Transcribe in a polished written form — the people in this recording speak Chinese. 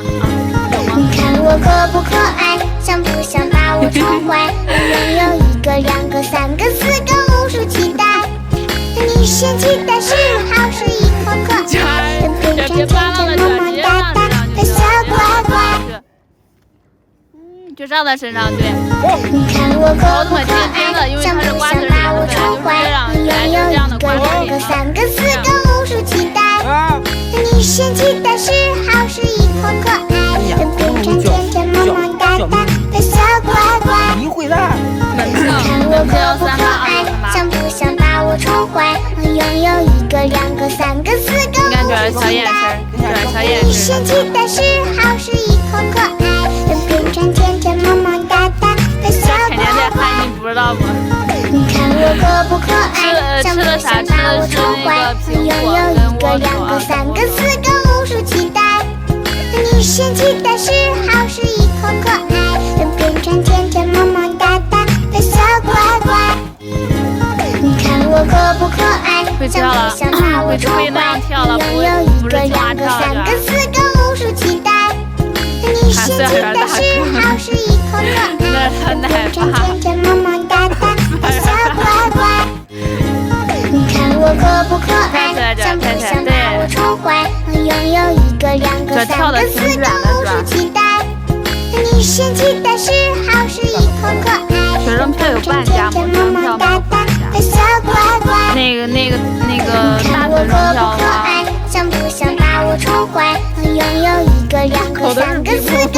你看我可不可爱，想不想把我宠坏？我拥有1个、2个、3个、4个、50期待。你嫌弃的是好是一口可爱，变成甜甜萌萌哒哒的小乖乖。就照在身上，对。你看我可不可爱，想不想把我宠坏？我拥有1个、2个、3个、4个、50期待。你嫌弃的是好是一口可爱，变成甜甜萌萌哒哒的小乖乖。你会的。你看我可不可爱，想不想把我宠坏？我拥有1个、2个、3个、4个、50期待。你嫌弃的是好是一口可爱，变成甜甜萌萌哒哒的小乖乖。不知道吗？你看我可不可爱，想不想把我宠坏？我拥有1个、2个、3个、4个、50期待。你嫌弃的是好是一口可爱，变成甜甜萌萌哒哒的小乖乖。你看我可不可爱，想不想把我宠坏？我拥有1个、2个、3个、4个、50期待。你嫌弃的是好是一口可爱，变成甜甜萌萌哒哒的小乖乖。你看我可不可爱，想不想把我宠坏？我拥有1个、2个、3个、4个、50期待。你嫌弃的是好是一口可爱，变成甜甜萌萌哒哒的小乖乖。那个看我可不可爱，想不想把我宠坏？我拥有1个、2个、3个、4个、